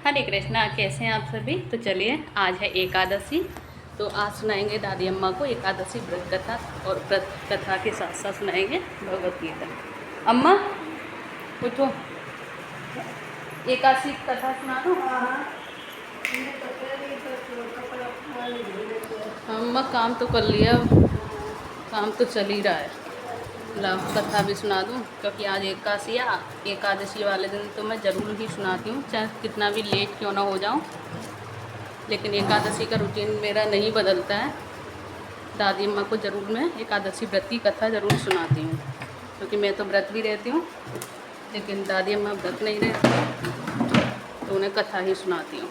हरे कृष्णा। कैसे हैं आप सभी। तो चलिए, आज है एकादशी। तो आज सुनाएंगे दादी अम्मा को एकादशी व्रत कथा, और व्रत कथा के साथ साथ सुनाएंगे भगवत गीता। अम्मा उठो, एकादशी कथा सुना दो। अम्मा काम तो कर लिया, काम तो चल ही रहा है। ला कथा भी सुना दूँ, क्योंकि आज एकादशी वाले दिन तो मैं ज़रूर ही सुनाती हूँ, चाहे कितना भी लेट क्यों ना हो जाऊँ। लेकिन एकादशी का रूटीन मेरा नहीं बदलता है। दादी अम्मा को ज़रूर मैं एकादशी व्रत की कथा ज़रूर सुनाती हूँ, क्योंकि मैं तो व्रत भी रहती हूँ, लेकिन दादी अम्मा व्रत नहीं रहती, तो उन्हें कथा ही सुनाती हूँ।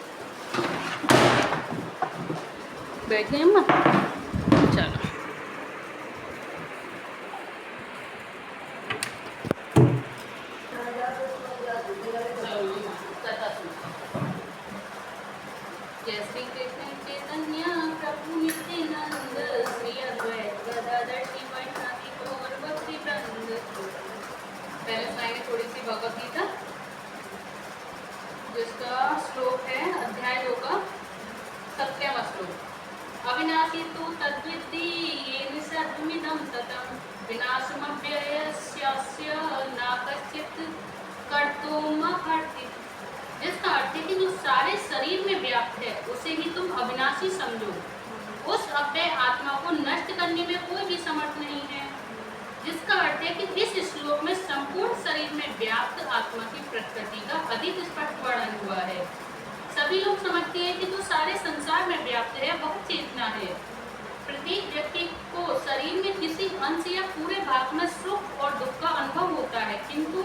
बैठिए अम्मा, चलो। जय श्री कृष्ण चैतन्य प्रभु नित्यानंद, श्री अद्वैत गदाधर श्रीवासादि गौर भक्ति वृंद। पहले सुनाएंगे थोड़ी सी भगवत गीता, जिसका श्लोक है अध्याय 2 का 7वां श्लोक। अविनाशी तु तद्विद्धि येन सर्वमिदं ततं, विनाशमव्ययस्यस्य न कश्चित् कर्तुमर्हति। जिसका अर्थ है कि जो सारे शरीर में व्याप्त है उसे ही तुम अविनाशी समझो। उस अव्यय आत्मा को नष्ट करने में कोई भी समर्थ नहीं है। जिसका अर्थ है कि इस श्लोक में संपूर्ण शरीर में व्याप्त आत्मा की प्रकृति का अधिक स्पष्ट वर्णन हुआ है। सभी लोग समझते हैं कि जो सारे संसार में व्याप्त है वह चेतना है। प्रत्येक व्यक्ति को शरीर में किसी अंश या पूरे भाग में सुख और दुख का अनुभव होता है, किंतु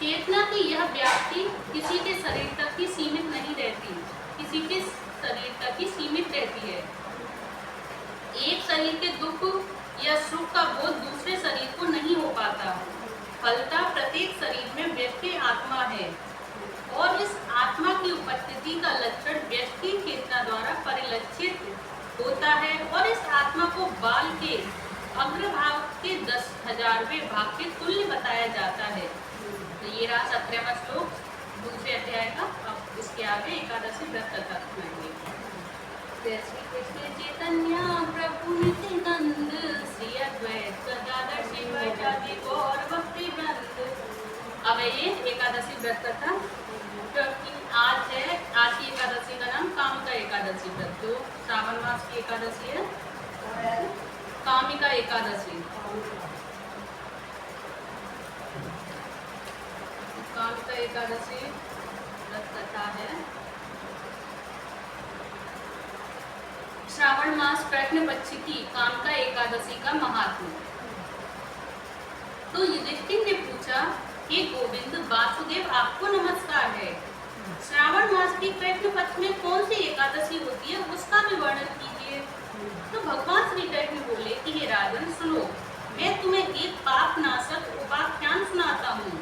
चेतना की यह व्याप्ति किसी के शरीर तक ही सीमित नहीं रहती, किसी के शरीर तक ही सीमित रहती है। एक शरीर के दुख या सुख का बोध दूसरे शरीर को नहीं हो पाता। फलतः प्रत्येक शरीर में व्यक्ति आत्मा है, और इस आत्मा की उपस्थिति का लक्षण व्यक्ति चेतना द्वारा परिलक्षित होता है, और इस आत्मा को बाल के अग्रभाग के 10,000वें भाग के तुल्य बताया जाता है। तो ये रहा 17वां श्लोक दूसरे अध्याय का। अब इसके आगे एकादशी व्रत कथा सुनाएंगे। जय श्री कृष्ण चैतन्य प्रभु नित्यानंद, श्री अद्वैत गदाधर श्रीवासादि गौर भक्ति वृंद। अब ये एकादशी व्रत कथा, क्योंकि आज की एकादशी का नाम कामिका एकादशी व्रत, जो श्रावण मास की एकादशी है, कामिका एकादशी। कामिका एकादशी व्रत कथा है। श्रावण मास कृष्ण पक्ष की कामिका एकादशी का महात्म्य। तो युधिष्ठिर ने पूछा, हे गोविंद वासुदेव, आपको नमस्कार है। श्रावण मास की कृष्ण पक्ष में कौन सी एकादशी होती है, उसका भी वर्णन कीजिए। तो भगवान श्री कृष्ण बोले कि हे राजन सुनो, मैं तुम्हें एक पाप नाशक उपाख्यान सुनाता हूँ,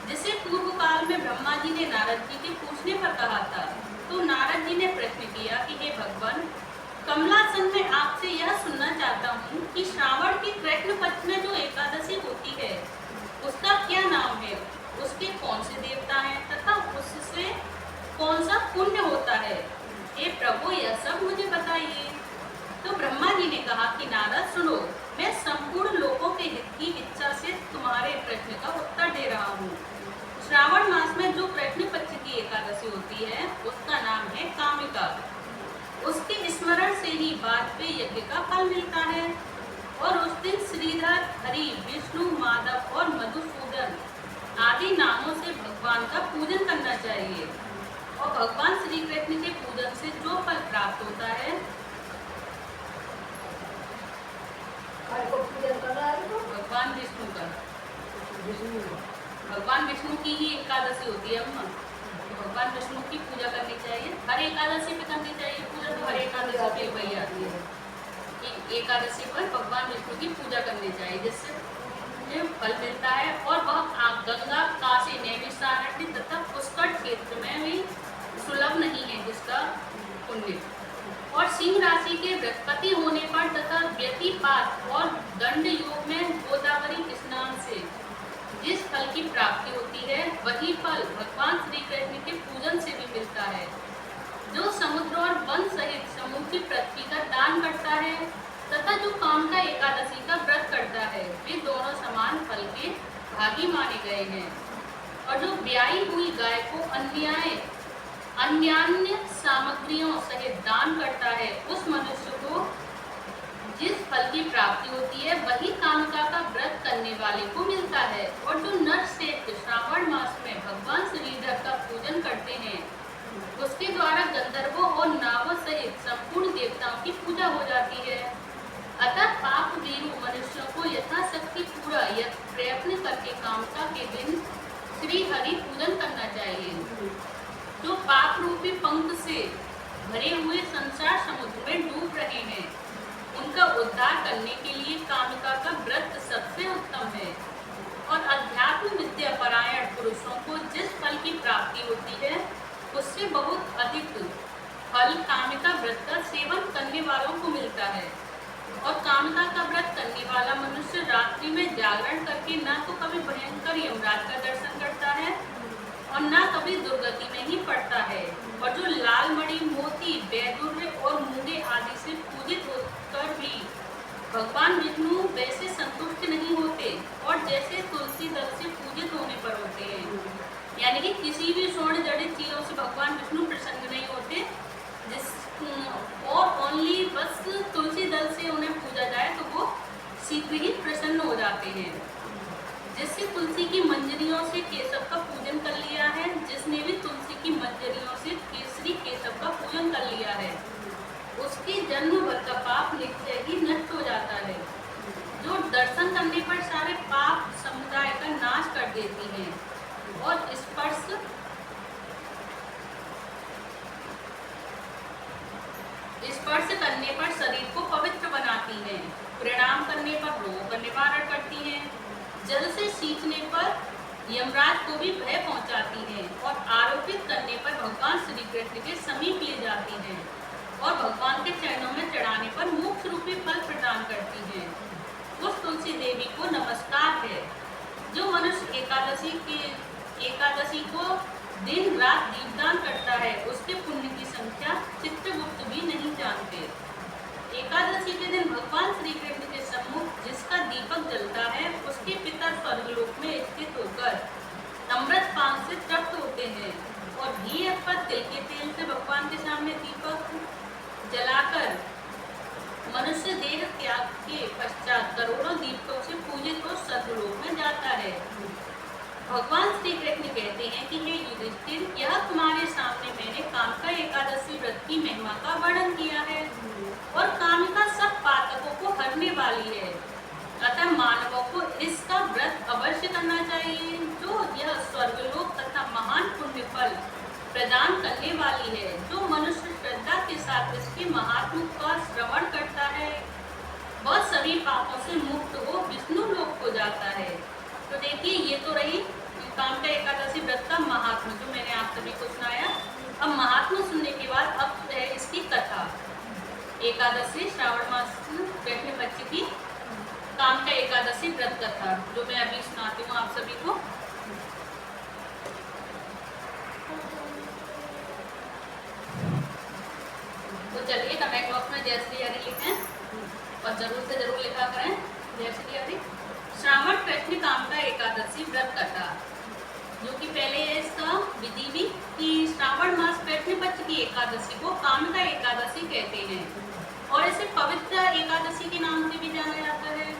जिसे पूर्व काल में ब्रह्मा जी ने नारद जी के पूछने पर कहा था। तो नारद जी ने प्रश्न किया कि हे भगवान, कमलासन में आपसे यह सुनना चाहता हूँ कि श्रावण की कृष्ण पक्ष में जो एकादशी होती है उसका क्या नाम है, उसके कौन से देवता हैं तथा उससे कौन सा पुण्य होता है। हे प्रभु, यह सब मुझे बताइए। तो ब्रह्मा जी ने कहा कि नारद सुनो, मैं संपूर्ण लोगों के हित की इच्छा से तुम्हारे प्रश्न का उत्तर दे रहा हूँ। श्रावण मास में जो कृष्ण पक्ष की एकादशी होती है उसका नाम है कामिका। उसके स्मरण से ही वाजपेयी यज्ञ का फल मिलता है, और उस दिन श्रीधर, हरि, विष्णु, माधव और मधुसूदन आदि नामों से भगवान का पूजन करना चाहिए। और भगवान श्री कृष्ण के पूजन से जो फल प्राप्त होता है, भगवान विष्णु का, भगवान विष्णु की ही एकादशी होती है अम्मा। भगवान विष्णु की पूजा करनी चाहिए, हर एकादशी पे करनी चाहिए पूजा। तो हर एकादशी पे वही आती है कि एकादशी पर भगवान विष्णु की पूजा करनी चाहिए, जिससे फल मिलता है। और वह गंगा, काशी, नैमिषारण्य तथा पुष्कर क्षेत्र में भी सुलभ नहीं है जिसका पुण्य। और सिंह राशि के बृहस्पति होने पर तथा व्यतिपात और दंड योग में गोदावरी स्नान से जिस फल की प्राप्ति होती है, वही फल भगवान श्री कृष्ण के पूजन से भी मिलता है। वन सहित समूची पृथ्वी का दान करता है तथा जो कामका एकादशी का व्रत करता है वे दोनों समान फल के भागी माने गए हैं। और जो ब्याई हुई गाय को अन्यान्य सामग्रियों सहित दान करता है उस मनुष्य को जिस फल की प्राप्ति होती है वही कामिका का व्रत करने वाले को मिलता है। और जो नर श्रेष्ठ श्रावण मास में भगवान श्रीधर का पूजन करते हैं उसके द्वारा गंधर्वों और नावों सहित संपूर्ण देवताओं की पूजा हो जाती है। अतः पाप वीरू मनुष्यों को यथाशक्ति पूरा प्रयत्न करके कामका के दिन श्री हरि पूजन करना चाहिए। जो पाप रूपी पंख से भरे हुए संसार समुद्र में डूब रहे हैं उनका उद्धार करने के लिए कामिका का व्रत सबसे उत्तम है। और अध्यात्म विद्या परायण पुरुषों को जिस फल की प्राप्ति होती है उससे बहुत अधिक फल कामिका व्रत का सेवन करने वालों को मिलता है। और कामिका का व्रत करने वाला मनुष्य रात्रि में जागरण करके न तो कभी भयंकर यमराज का दर्शन करता है और न कभी दुर्गति में ही पड़ता है। और जो लाल मणि, मोती, वैदुर्य और मूंगे आदि से पूजित होकर भी भगवान विष्णु वैसे संतुष्ट नहीं होते और जैसे तुलसी दल से पूजित होने पर होते हैं, यानी कि किसी भी स्वर्ण जड़ित चीजों से भगवान विष्णु प्रसन्न नहीं होते, और ओनली बस तुलसी दल से उन्हें पूजा जाए तो वो शीघ्र ही प्रसन्न हो जाते हैं। जिससे तुलसी की मंजरियों से केशव का पूजन कर लिया है, जिसने भी तुलसी की मंजरियों से केसरी केशव का पूजन कर लिया है उसके जन्म भर का पाप निश्चय ही नष्ट हो जाता है। जो दर्शन करने पर सारे पाप समुदाय का नाश कर देती हैं और स्पर्श करने पर शरीर को पवित्र बनाती हैं, प्रणाम करने पर रोगों का निवारण करती हैं, जल से सींचने पर यमराज को भी भय पहुंचाती हैं और आरोपित करने पर भगवान श्री कृष्ण के समीप ले जाती हैं और भगवान के चरणों में चढ़ाने पर मोक्ष रूपी फल प्रदान करती हैं। उस तुलसी देवी को नमस्कार है। जो मनुष्य एकादशी को दिन रात दीपदान करता है उसके पुण्य की संख्या चित्रगुप्त भी नहीं जानते। एकादशी के दिन भगवान श्री कृष्ण के सम्मुख जिसका दीपक जलता है उसके पिता स्वर्गलोक में स्थित होकर अमृत पान से तृप्त होते हैं और घी अथवा तिल के तेल से भगवान के सामने दीपक जलाकर मनुष्य देह त्याग के पश्चात करोड़ों दीपकों से पूजित हो स्वर्गलोक में जाता है। भगवान श्री कृष्ण कहते हैं कि हे युधिष्ठिर, यह तुम्हारे सामने मैंने कामिका एकादशी व्रत की महिमा का वर्णन किया है और कामिका सब पातकों को हरने वाली है। अतः मानवों को इसका व्रत अवश्य करना चाहिए जो यह स्वर्गलोक तथा महान पुण्य फल प्रदान करने वाली है। जो मनुष्य श्रद्धा के साथ इसके महात्म्य का श्रवण करता है वह सभी पापों से मुक्त हो विष्णु लोक को जाता है। तो देखिए ये तो रही कामिका एकादशी व्रत का महात्म्य जो मैंने आप सभी को सुनाया। अब महात्म्य सुनने के बाद अब है इसकी कथा। एकादशी श्रावण मास कृष्ण पक्ष की कामिका एकादशी व्रत कथा जो मैं अभी सुनाती हूँ आप सभी को। तो चलिए कमेंट बॉक्स में जय श्री हरि लिखें और जरूर से जरूर लिखा करें जय श्री हरि। श्रावण कृष्ण कामिका एकादशी व्रत कथा, जो कि पहले है इसका विधि भी कि श्रावण मास कृष्ण पक्ष की एकादशी को कामिका एकादशी कहते हैं और इसे पवित्र एकादशी के नाम से भी जाना जाता है।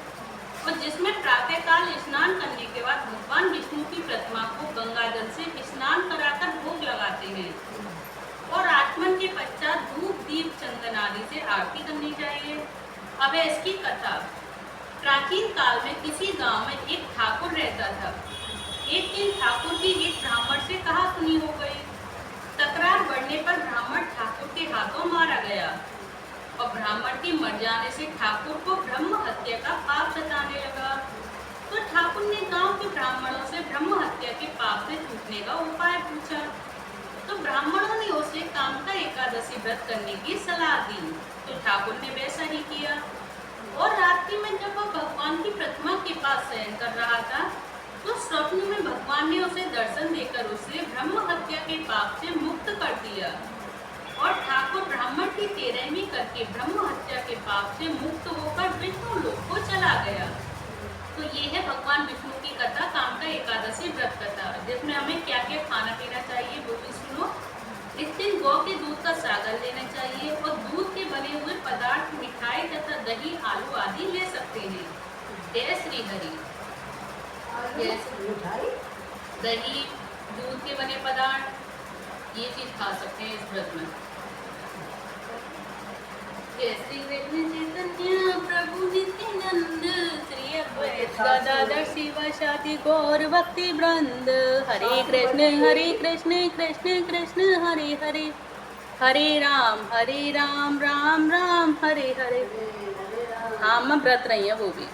और जिसमें प्रातःकाल स्नान करने के बाद भगवान विष्णु की प्रतिमा को गंगा जल से स्नान कराकर भोग लगाते हैं और आचमन के पश्चात धूप दीप चंदन आदि से आरती करनी चाहिए। अब है इसकी कथा। प्राचीन काल में किसी गांव में एक ठाकुर रहता था। एक दिन ठाकुर की एक ब्राह्मण से कहा सुनी हो गई। तकरार बढ़ने पर ब्राह्मण ठाकुर के हाथों मारा गया और ब्राह्मण के मर जाने से ठाकुर को ब्रह्म हत्या का पाप सताने लगा। तो ठाकुर ने गांव के ब्राह्मणों से ब्रह्म हत्या के पाप से छूटने का उपाय पूछा। तो ब्राह्मणों ने उसे कामिका एकादशी व्रत करने की सलाह दी। तो ठाकुर ने वैसा ही किया और रात्रि में जब वह भगवान की प्रतिमा के पास शयन कर रहा था तो स्वप्न में भगवान ने उसे दर्शन देकर उसे ब्रह्म हत्या के पाप से मुक्त कर दिया और ठाकुर ब्राह्मण की तेरहवीं करके ब्रह्म हत्या के पाप से मुक्त होकर विष्णु लोक को चला गया। तो ये है भगवान विष्णु की कथा, कामका एकादशी व्रत कथा, जिसमें हमें क्या क्या खाना पीना चाहिए वो भी सुनो। इस दिन गौ के दूध का सागर लेना चाहिए और दूध के बने हुए पदार्थ, मिठाई तथा दही, आलू आदि ले सकते हैं। जय श्री हरि। दही, दूध के बने पदार्थ, ये चीज खा सकते हैं इस व्रत में। जय श्री कृष्ण चैतन्य प्रभु नित्यानंद, श्री अद्वैत गदाधर शिवासादि गौर भक्ति वृंद। हरे कृष्ण कृष्ण कृष्ण हरे हरे, हरे राम राम राम हरे हरे। हाँ मैं व्रत रही है वो भी।